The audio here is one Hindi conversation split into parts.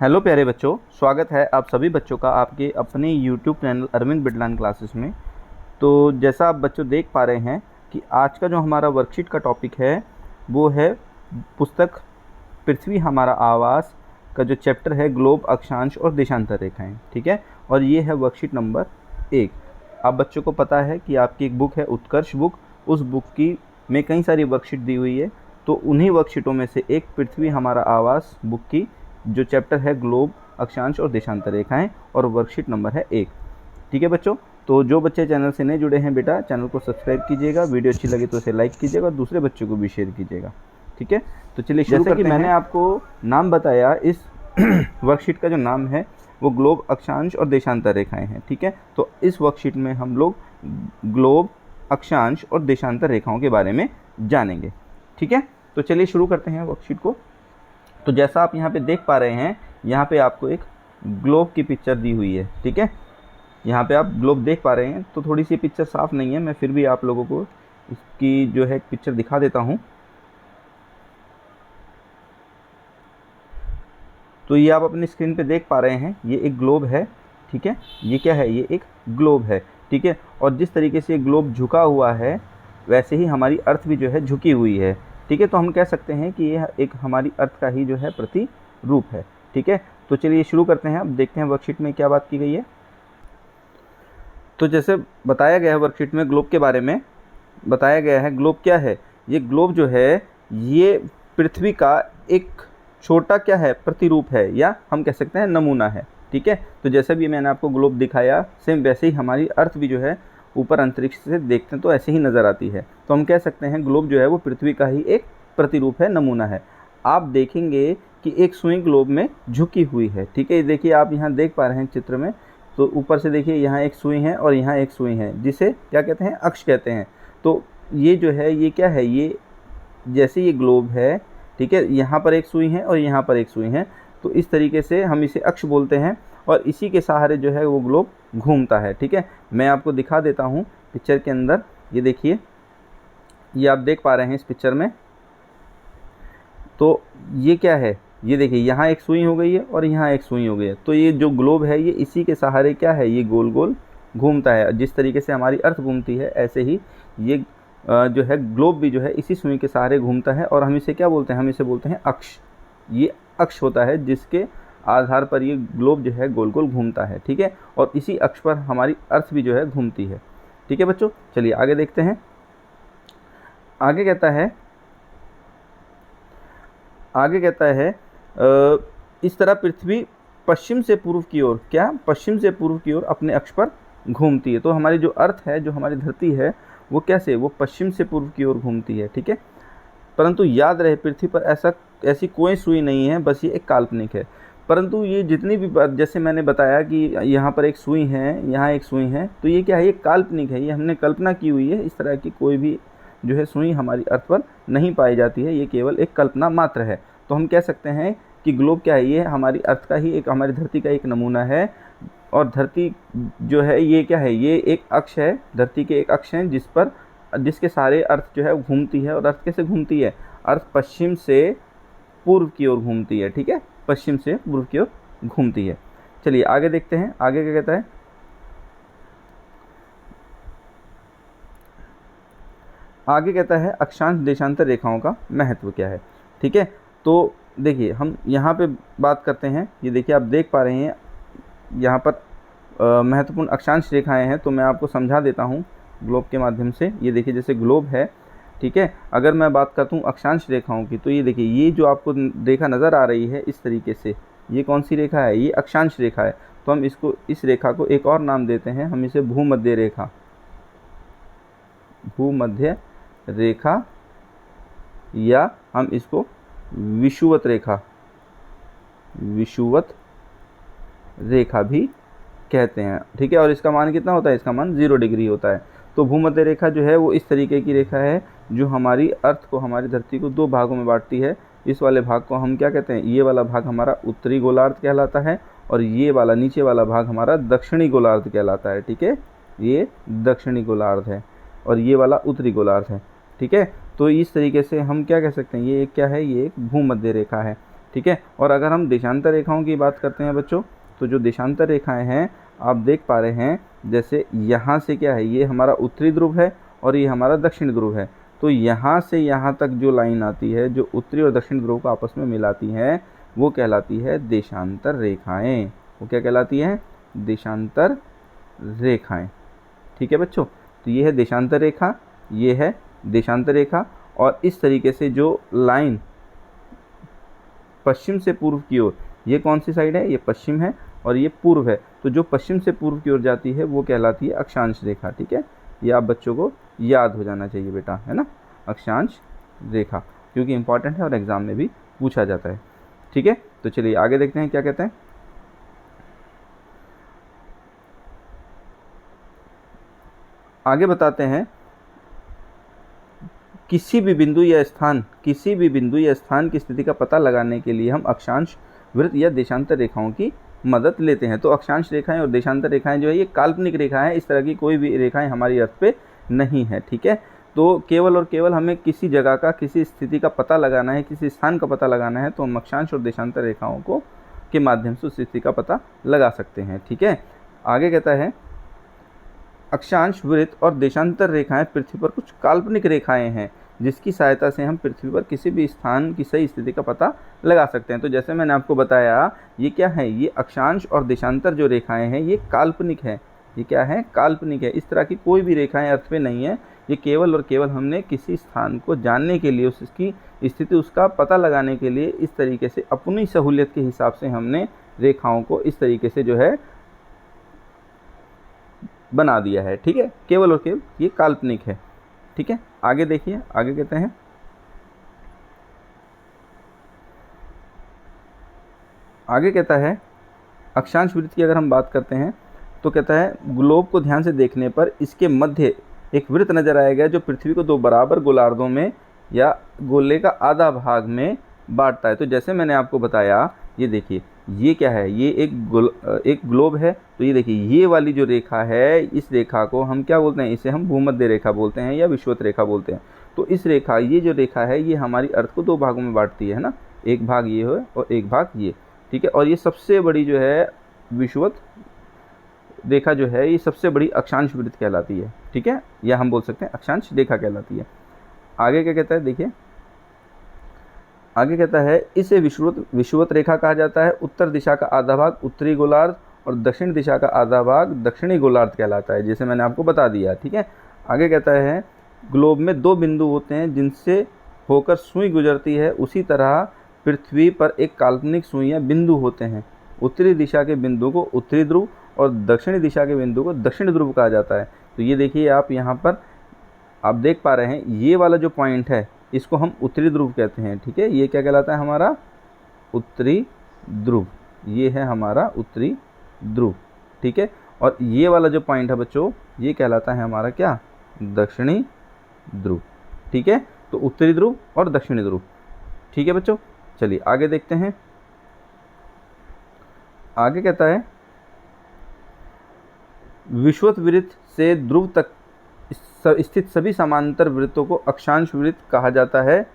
हेलो प्यारे बच्चों, स्वागत है आप सभी बच्चों का आपके अपने YouTube channel Arvind Bidlan classes में। तो जैसा आप बच्चों देख पा रहे हैं कि आज का जो हमारा वर्कशीट का टॉपिक है वो है पुस्तक पृथ्वी हमारा आवास का जो चैप्टर है ग्लोब, अक्षांश और देशांतर रेखाएं। ठीक है, और ये है वर्कशीट नंबर 1। आप बच्चों को पता है कि आपकी एक बुक है उत्कर्ष बुक, उस बुक की में कई सारी वर्कशीट दी हुई है। तो उन्हीं वर्कशीटों में से एक पृथ्वी हमारा आवास बुक की जो चैप्टर है ग्लोब, अक्षांश और देशांतर रेखाएं, और वर्कशीट नंबर है 1। ठीक है बच्चों, तो जो बच्चे चैनल से नहीं जुड़े हैं बेटा चैनल को सब्सक्राइब कीजिएगा, वीडियो अच्छी लगे तो इसे लाइक कीजिएगा और दूसरे बच्चों को भी शेयर कीजिएगा। ठीक है, तो चलिए शुरू करते हैं। जैसे कि मैंने आपको नाम बताया, इस वर्कशीट का जो नाम है वो ग्लोब, अक्षांश और देशांतर रेखाएं हैं। ठीक है, तो इस वर्कशीट में हम लोग ग्लोब, अक्षांश और देशांतर रेखाओं के बारे में जानेंगे। ठीक है, तो चलिए शुरू करते हैं वर्कशीट को। तो जैसा आप यहाँ पे देख पा रहे हैं, यहाँ पे आपको एक ग्लोब की पिक्चर दी हुई है। ठीक है, यहाँ पे आप ग्लोब देख पा रहे हैं। तो थोड़ी सी पिक्चर साफ़ नहीं है, मैं फिर भी आप लोगों को इसकी जो है पिक्चर दिखा देता हूँ। तो ये आप अपनी स्क्रीन पे देख पा रहे हैं, ये एक ग्लोब है। ठीक है, ये क्या है, ये एक ग्लोब है। ठीक है, और जिस तरीके से ये ग्लोब झुका हुआ है वैसे ही हमारी अर्थ भी जो है झुकी हुई है। ठीक है, तो हम कह सकते हैं कि यह एक हमारी अर्थ का ही जो है प्रतिरूप है। ठीक है, तो चलिए शुरू करते हैं। अब देखते हैं वर्कशीट में क्या बात की गई है। तो जैसे बताया गया है वर्कशीट में ग्लोब के बारे में बताया गया है। ग्लोब क्या है, ये ग्लोब जो है ये पृथ्वी का एक छोटा क्या है, प्रतिरूप है, या हम कह सकते हैं नमूना है। ठीक है, तो जैसे भी मैंने आपको ग्लोब दिखाया सेम वैसे ही हमारी अर्थ भी जो है ऊपर अंतरिक्ष से देखते हैं तो ऐसे ही नज़र आती है। तो हम कह सकते हैं ग्लोब जो है वो पृथ्वी का ही एक प्रतिरूप है, नमूना है। आप देखेंगे कि एक सुई ग्लोब में झुकी हुई है। ठीक है, देखिए आप यहाँ देख पा रहे हैं चित्र में। तो ऊपर से देखिए यहाँ एक सुई है और यहाँ एक सुई है, जिसे क्या कहते हैं, अक्ष कहते हैं। तो ये जो है ये क्या है, ये जैसे ये ग्लोब है, ठीक है, यहाँ पर एक सुई है और यहाँ पर एक सुई है, तो इस तरीके से हम इसे अक्ष बोलते हैं और इसी के सहारे जो है वो ग्लोब घूमता है। ठीक है, मैं आपको दिखा देता हूँ पिक्चर के अंदर। ये देखिए, ये आप देख पा रहे हैं इस पिक्चर में। तो ये क्या है, ये देखिए यहाँ एक सुई हो गई है और यहाँ एक सुई हो गई है। तो ये जो ग्लोब है ये इसी के सहारे क्या है, ये गोल गोल घूमता है। जिस तरीके से हमारी अर्थ घूमती है ऐसे ही ये जो है ग्लोब भी जो है इसी सुई के सहारे घूमता है। और हम इसे क्या बोलते हैं, हम इसे बोलते हैं अक्ष। ये अक्ष होता है जिसके आधार पर ये ग्लोब जो है गोल गोल घूमता है। ठीक है, और इसी अक्ष पर हमारी अर्थ भी जो है घूमती है। ठीक है बच्चों, चलिए आगे देखते हैं। आगे कहता है इस तरह पृथ्वी पश्चिम से पूर्व की ओर, क्या पश्चिम से पूर्व की ओर अपने अक्ष पर घूमती है। तो हमारी जो अर्थ है, जो हमारी धरती है, वो कैसे, वो पश्चिम से पूर्व की ओर घूमती है। ठीक है, परंतु याद रहे पृथ्वी पर ऐसी कोई सुई नहीं है, बस ये एक काल्पनिक है। परंतु ये जितनी भी बात, जैसे मैंने बताया कि यहाँ पर एक सुई है, यहाँ एक सुई है, तो ये क्या है, ये काल्पनिक है, ये हमने कल्पना की हुई है। इस तरह की कोई भी जो है सुई हमारी अर्थ पर नहीं पाई जाती है, ये केवल एक कल्पना मात्र है। तो हम कह सकते हैं कि ग्लोब क्या है, ये हमारी अर्थ का ही एक, हमारी धरती का एक नमूना है। और धरती जो है ये क्या है, ये एक अक्ष है, धरती के एक अक्ष है जिसके सारे अर्थ जो है घूमती है। और अर्थ कैसे घूमती है, अर्थ पश्चिम से पूर्व की ओर घूमती है। ठीक है, पश्चिम से पूर्व की ओर घूमती है। चलिए आगे देखते हैं, आगे क्या कहता है। आगे कहता है अक्षांश देशांतर रेखाओं का महत्व क्या है। ठीक है, तो देखिए हम यहाँ पे बात करते हैं। ये देखिए आप देख पा रहे हैं यहाँ पर महत्वपूर्ण अक्षांश रेखाएं हैं। तो मैं आपको समझा देता हूँ ग्लोब के माध्यम से। ये देखिए जैसे ग्लोब है, ठीक है, अगर मैं बात करता हूँ अक्षांश रेखाओं की, तो ये देखिए ये जो आपको रेखा नज़र आ रही है इस तरीके से, ये कौन सी रेखा है, ये अक्षांश रेखा है। तो हम इस रेखा को एक और नाम देते हैं, हम इसे भूमध्य रेखा, भूमध्य रेखा, या हम इसको विषुवत रेखा, विषुवत रेखा भी कहते हैं। ठीक है, और इसका मान कितना होता है, इसका मान 0 डिग्री होता है। तो भूमध्य रेखा जो है वो इस तरीके की रेखा है जो हमारी अर्थ को, हमारी धरती को 2 भागों में बांटती है। इस वाले भाग को हम क्या कहते हैं, ये वाला भाग हमारा उत्तरी गोलार्ध कहलाता है और ये वाला नीचे वाला भाग हमारा दक्षिणी गोलार्ध कहलाता है। ठीक है, ये दक्षिणी गोलार्ध है और ये वाला उत्तरी गोलार्ध है। ठीक है, तो इस तरीके से हम क्या कह सकते हैं, ये क्या है, ये एक भूमध्य रेखा है। ठीक है। और अगर हम देशांतर रेखाओं की बात करते हैं बच्चों, तो जो देशांतर रेखाएं हैं आप देख पा रहे हैं, जैसे यहाँ से क्या है, ये हमारा उत्तरी ध्रुव है और ये हमारा दक्षिण ध्रुव है। तो यहाँ से यहाँ तक जो लाइन आती है, जो उत्तरी और दक्षिण ध्रुव को आपस में मिलाती हैं, वो कहलाती है देशांतर रेखाएं। वो क्या कहलाती हैं? देशांतर रेखाएं। ठीक है बच्चों, तो ये है देशांतर रेखा, ये है देशांतर रेखा। और इस तरीके से जो लाइन पश्चिम से पूर्व की ओर, ये कौन सी साइड है? ये पश्चिम है और ये पूर्व है। तो जो पश्चिम से पूर्व की ओर जाती है वो कहलाती है अक्षांश रेखा। ठीक है, ये आप बच्चों को याद हो जाना चाहिए बेटा, है ना, अक्षांश रेखा, क्योंकि इंपॉर्टेंट है और एग्जाम में भी पूछा जाता है। ठीक है, तो चलिए आगे देखते हैं क्या कहते हैं। आगे बताते हैं, किसी भी बिंदु या स्थान की स्थिति का पता लगाने के लिए हम अक्षांश, वृत्त या देशांतर रेखाओं की मदद लेते हैं। तो अक्षांश रेखाएं और देशांतर रेखाएं जो है ये काल्पनिक रेखाएं, इस तरह की कोई भी रेखाएं हमारी अर्थ पे नहीं है। ठीक है, तो केवल और केवल हमें किसी जगह का, किसी स्थिति का पता लगाना है, किसी स्थान का पता लगाना है, तो हम अक्षांश और देशांतर रेखाओं को के माध्यम से उस स्थिति का पता लगा सकते हैं। ठीक है, आगे कहता है, अक्षांश, वृत्त और देशांतर रेखाएं पृथ्वी पर कुछ काल्पनिक रेखाएं हैं जिसकी सहायता से हम पृथ्वी पर किसी भी स्थान की सही स्थिति का पता लगा सकते हैं। तो जैसे मैंने आपको बताया, ये क्या है, ये अक्षांश और देशांतर जो रेखाएं हैं ये काल्पनिक है। ये क्या है? काल्पनिक है। इस तरह की कोई भी रेखाएं अर्थ पे नहीं है। ये केवल और केवल हमने किसी स्थान को जानने के लिए, उसकी स्थिति, उसका पता लगाने के लिए इस तरीके से अपनी सहूलियत के हिसाब से हमने रेखाओं को इस तरीके से जो है बना दिया है। ठीक है, केवल और केवल ये काल्पनिक है। ठीक है, आगे देखिए, आगे कहते हैं, आगे कहता है, अक्षांश वृत्त की अगर हम बात करते हैं तो कहता है, ग्लोब को ध्यान से देखने पर इसके मध्य एक वृत्त नजर आएगा जो पृथ्वी को दो बराबर गोलार्धों में या गोले का आधा भाग में बांटता है। तो जैसे मैंने आपको बताया, ये देखिए, ये क्या है, ये एक ग्लोब है। तो ये देखिए, ये वाली जो रेखा है, इस रेखा को हम क्या बोलते हैं? इसे हम भूमध्य रेखा बोलते हैं या विषुवत रेखा बोलते हैं। तो इस रेखा, ये जो रेखा है, ये हमारी अर्थ को दो भागों में बांटती है ना, एक भाग ये है और एक भाग ये। ठीक है, और ये सबसे बड़ी जो है विषुवत रेखा जो है, ये सबसे बड़ी अक्षांश वृत्त कहलाती है। ठीक है, या हम बोल सकते हैं अक्षांश रेखा कहलाती है। आगे क्या कहता है, देखिए, आगे कहता है, इसे विषुवत रेखा कहा जाता है। उत्तर दिशा का आधा भाग उत्तरी गोलार्ध और दक्षिण दिशा का आधा भाग दक्षिणी गोलार्ध कहलाता है, जैसे मैंने आपको बता दिया। ठीक है, आगे कहता है, ग्लोब में दो बिंदु होते हैं जिनसे होकर सुई गुजरती है, उसी तरह पृथ्वी पर एक काल्पनिक सुई या बिंदु होते हैं। उत्तरी दिशा के बिंदु को उत्तरी ध्रुव और दक्षिणी दिशा के बिंदु को दक्षिण ध्रुव कहा जाता है। तो ये देखिए, आप यहाँ पर आप देख पा रहे हैं, ये वाला जो पॉइंट है इसको हम उत्तरी ध्रुव कहते हैं। ठीक है, ये क्या कहलाता है? हमारा उत्तरी ध्रुव। ये है हमारा उत्तरी ध्रुव। ठीक है, और ये वाला जो पॉइंट है बच्चों, ये कहलाता है हमारा क्या? दक्षिणी ध्रुव। ठीक है, तो उत्तरी ध्रुव और दक्षिणी ध्रुव। ठीक है बच्चों, चलिए आगे देखते हैं। आगे कहता है, विषुवत वृत्त से ध्रुव तक स्थित सभी समांतर वृत्तों को अक्षांश वृत्त कहा जाता है।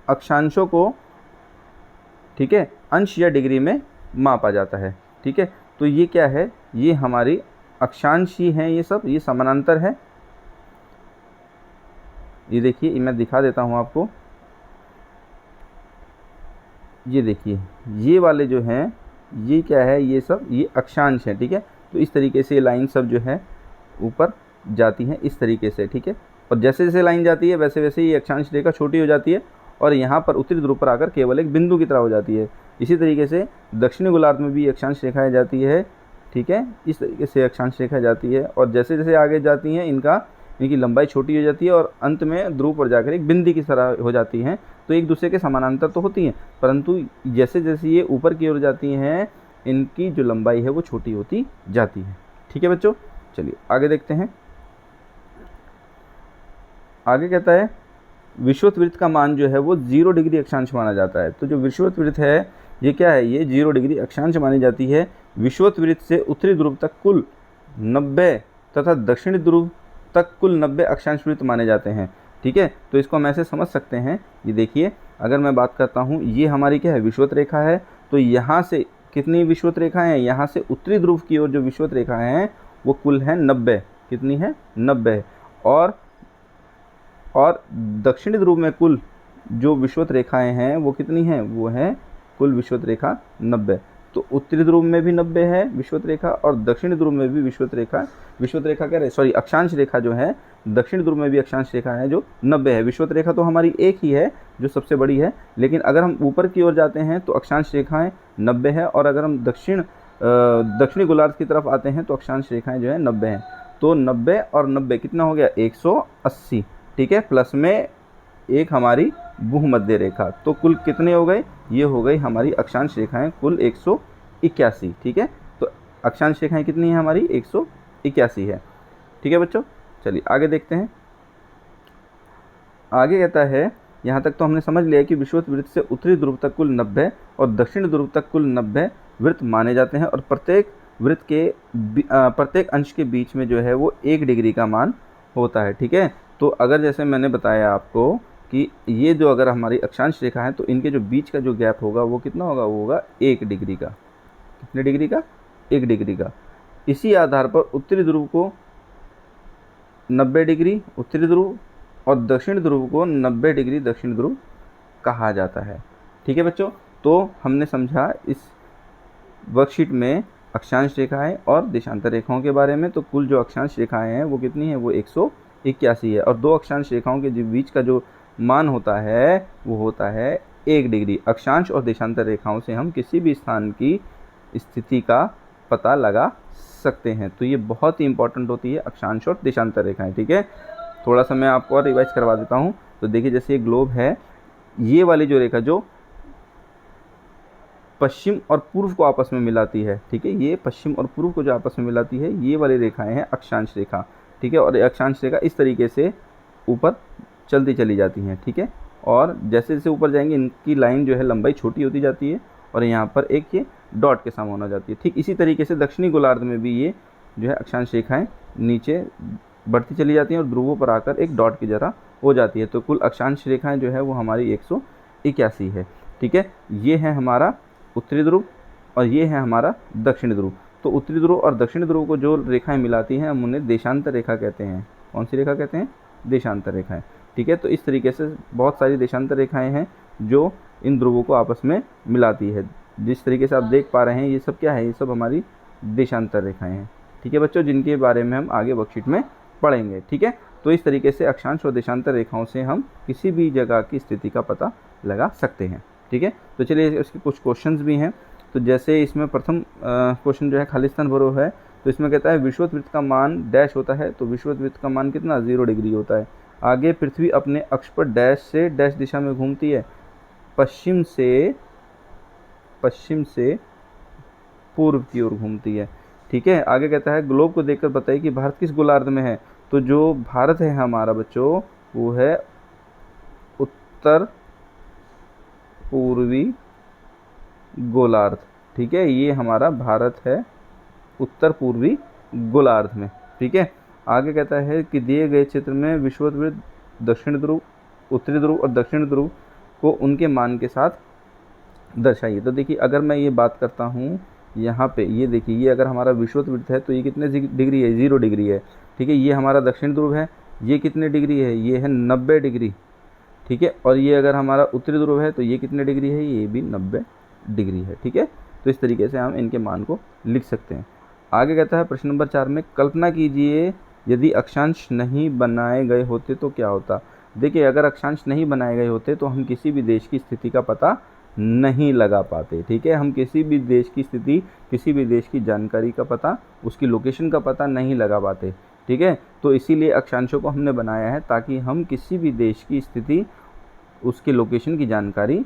अक्षांशों को, ठीक है, अंश या डिग्री में मापा जाता है। ठीक है, तो ये क्या है? ये हमारी अक्षांश ही हैं, ये सब, ये समानांतर है। ये देखिए, मैं दिखा देता हूँ आपको। ये देखिए, ये वाले जो हैं, ये क्या है? ये सब, ये अक्षांश है। ठीक है, तो इस तरीके से लाइन सब जो है ऊपर जाती हैं इस तरीके से। ठीक है, और जैसे जैसे लाइन जाती है वैसे वैसे ये अक्षांश रेखा छोटी हो जाती है और यहाँ पर उत्तरी ध्रुव पर आकर केवल एक बिंदु की तरह हो जाती है। इसी तरीके से दक्षिणी गोलार्ध में भी अक्षांश रेखाएं जाती है। ठीक है, इस तरीके से अक्षांश रेखा जाती है और जैसे जैसे आगे जाती हैं इनकी लंबाई छोटी हो जाती है और अंत में ध्रुव पर जाकर एक बिंदु की तरह हो जाती हैं। तो एक दूसरे के समानांतर तो होती हैं, परंतु जैसे जैसे ये ऊपर की ओर जाती हैं, इनकी जो लंबाई है वो छोटी होती जाती है। ठीक है बच्चों, चलिए आगे देखते हैं। आगे कहता है, विषुवत वृत्त का मान जो है वो 0 डिग्री अक्षांश माना जाता है। तो जो विषुवत वृत्त है ये क्या है? ये 0 डिग्री अक्षांश मानी जाती है। विषुवत वृत्त से उत्तरी ध्रुव तक कुल 90 तथा दक्षिणी ध्रुव तक कुल 90 अक्षांश वृत्त माने जाते हैं। ठीक है, तो इसको हम ऐसे समझ सकते हैं। ये देखिए, अगर मैं बात करता हूँ, ये हमारी क्या है, विषुवत रेखा है। तो यहाँ से कितनी विषुवत रेखाएं हैं, यहाँ से उत्तरी ध्रुव की ओर जो विषुवत रेखाएं हैं वो कुल है 90। कितनी है, 90। और दक्षिणी ध्रुव में कुल जो विषुवत रेखाएं हैं वो कितनी हैं, वो है कुल विषुवत रेखा 90। तो उत्तरी ध्रुव में भी 90 है विषुवत रेखा, और दक्षिणी ध्रुव में भी विषुवत रेखा कह रहे, सॉरी, अक्षांश रेखा जो है दक्षिण ध्रुव में भी अक्षांश रेखा है जो 90 है। विषुवत रेखा तो हमारी एक ही है जो सबसे बड़ी है, लेकिन अगर हम ऊपर की ओर जाते हैं तो अक्षांश रेखाएं 90 है, और अगर हम दक्षिणी गोलार्ध की तरफ आते हैं तो अक्षांश रेखाएं जो है 90 हैं। तो 90 और 90 कितना हो गया, 180। ठीक है, प्लस में एक हमारी भूमध्य रेखा, तो कुल कितने हो गए, ये हो गई हमारी अक्षांश रेखाएं कुल 181। ठीक है, तो अक्षांश रेखाएं कितनी है हमारी, 181 है। ठीक है बच्चों, चलिए आगे देखते हैं। आगे कहता है, यहाँ तक तो हमने समझ लिया कि विषुवत वृत्त से उत्तरी ध्रुव तक कुल 90 और दक्षिण ध्रुव तक कुल 90 वृत्त माने जाते हैं, और प्रत्येक वृत्त के प्रत्येक अंश के बीच में जो है वो 1 डिग्री का मान होता है। ठीक है, तो अगर जैसे मैंने बताया आपको कि ये जो अगर हमारी अक्षांश रेखा है तो इनके जो बीच का जो गैप होगा वो कितना होगा, वो होगा 1 डिग्री का। कितने डिग्री का, 1 डिग्री का। इसी आधार पर उत्तरी ध्रुव को 90 डिग्री उत्तरी ध्रुव और दक्षिण ध्रुव को 90 डिग्री दक्षिण ध्रुव कहा जाता है। ठीक है बच्चों, तो हमने समझा इस वर्कशीट में अक्षांश रेखाएं और देशांतर रेखाओं के बारे में। तो कुल जो अक्षांश रेखाएं हैं वो कितनी है, वो 181 है, और दो अक्षांश रेखाओं के बीच का जो मान होता है वो होता है 1 डिग्री। अक्षांश और देशांतर रेखाओं से हम किसी भी स्थान की स्थिति का पता लगा सकते हैं। तो ये बहुत ही इंपॉर्टेंट होती है अक्षांश और देशांतर रेखाएं। ठीक है, थोड़ा सा मैं आपको और रिवाइज करवा देता हूँ। तो देखिए, जैसे ये ग्लोब है, ये वाली जो रेखा जो पश्चिम और पूर्व को आपस में मिलाती है, ठीक है, ये पश्चिम और पूर्व को जो आपस में मिलाती है, ये वाली रेखाएं हैं अक्षांश रेखा। ठीक है, और अक्षांश रेखा इस तरीके से ऊपर चलती चली जाती हैं। ठीक है, और जैसे जैसे ऊपर जाएंगे इनकी लाइन जो है लंबाई छोटी होती जाती है, और यहाँ पर एक ये डॉट के समान हो जाती है। ठीक इसी तरीके से दक्षिणी गोलार्ध में भी ये जो है अक्षांश रेखाएं नीचे बढ़ती चली जाती हैं और ध्रुवों पर आकर एक डॉट की जगह हो जाती है। तो कुल अक्षांश रेखाएं जो है वो हमारी 181 है। ठीक है, ये है हमारा उत्तरी ध्रुव और ये है हमारा दक्षिणी ध्रुव। तो उत्तरी ध्रुव और दक्षिणी ध्रुव को जो रेखाएं मिलाती हैं हम उन्हें देशांतर रेखा कहते हैं। कौन सी रेखा कहते हैं, देशांतर रेखाएं। ठीक है, तो इस तरीके से बहुत सारी देशांतर रेखाएं हैं जो इन ध्रुवों को आपस में मिलाती है। जिस तरीके से आप देख पा रहे हैं ये सब क्या है, ये सब हमारी देशांतर रेखाएं हैं। ठीक है बच्चों, जिनके बारे में हम आगे वर्कशीट में पढ़ेंगे। ठीक है, तो इस तरीके से अक्षांश और देशांतर रेखाओं से हम किसी भी जगह की स्थिति का पता लगा सकते हैं। ठीक है, तो चलिए इसके कुछ क्वेश्चंस भी हैं। तो जैसे इसमें प्रथम क्वेश्चन जो है खालिस्तान भरो है, तो इसमें कहता है विषुवत वृत्त का मान डैश होता है। तो विषुवत वृत्त का मान कितना, 0 डिग्री होता है। आगे पृथ्वी अपने अक्ष पर डैश से डैश दिशा में घूमती है, पश्चिम से पूर्व की ओर घूमती है। ठीक है, आगे कहता है ग्लोब को देखकर बताइए कि भारत किस गोलार्ध में है। तो जो भारत है हमारा बच्चों वो है उत्तर पूर्वी गोलार्ध। ठीक है, ये हमारा भारत है उत्तर पूर्वी गोलार्ध में। ठीक है, आगे कहता है कि दिए गए क्षेत्र में विषुवत वृत्त दक्षिण ध्रुव, उत्तरी ध्रुव और दक्षिण ध्रुव को उनके मान के साथ दर्शाइए। तो देखिए, अगर मैं ये बात करता हूँ यहाँ पे, ये देखिए, ये अगर हमारा विषुवत वृत्त है तो ये कितने डिग्री है, 0 डिग्री है। ठीक है, ये हमारा दक्षिण ध्रुव है, ये कितने डिग्री है, ये है 90 डिग्री। ठीक है, और ये अगर हमारा उत्तरी ध्रुव है तो ये कितने डिग्री है, ये भी 90 डिग्री है। ठीक है, तो इस तरीके से हम इनके मान को लिख सकते हैं। आगे कहता है प्रश्न नंबर 4 में कल्पना कीजिए यदि अक्षांश नहीं बनाए गए होते तो क्या होता। देखिए, अगर अक्षांश नहीं बनाए गए होते तो हम किसी भी देश की स्थिति का पता नहीं लगा पाते। ठीक है, हम किसी भी देश की स्थिति, किसी भी देश की जानकारी का पता, उसकी लोकेशन का पता नहीं लगा पाते। ठीक है, तो इसीलिए अक्षांशों को हमने बनाया है ताकि हम किसी भी देश की स्थिति, उसके लोकेशन की जानकारी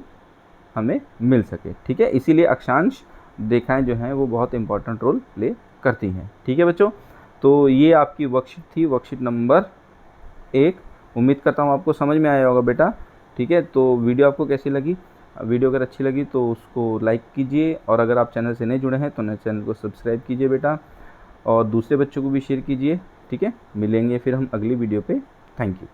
हमें मिल सके। ठीक है, इसीलिए अक्षांश रेखाएं जो हैं वो बहुत इंपॉर्टेंट रोल प्ले करती हैं। ठीक है बच्चों, तो ये आपकी वर्कशीट थी, वर्कशीट नंबर 1। उम्मीद करता हूँ आपको समझ में आया होगा बेटा। ठीक है, तो वीडियो आपको कैसी लगी, वीडियो अगर अच्छी लगी तो उसको लाइक कीजिए, और अगर आप चैनल से नहीं जुड़े हैं तो नए चैनल को सब्सक्राइब कीजिए बेटा, और दूसरे बच्चों को भी शेयर कीजिए। ठीक है, मिलेंगे फिर हम अगली वीडियो पे। Thank you.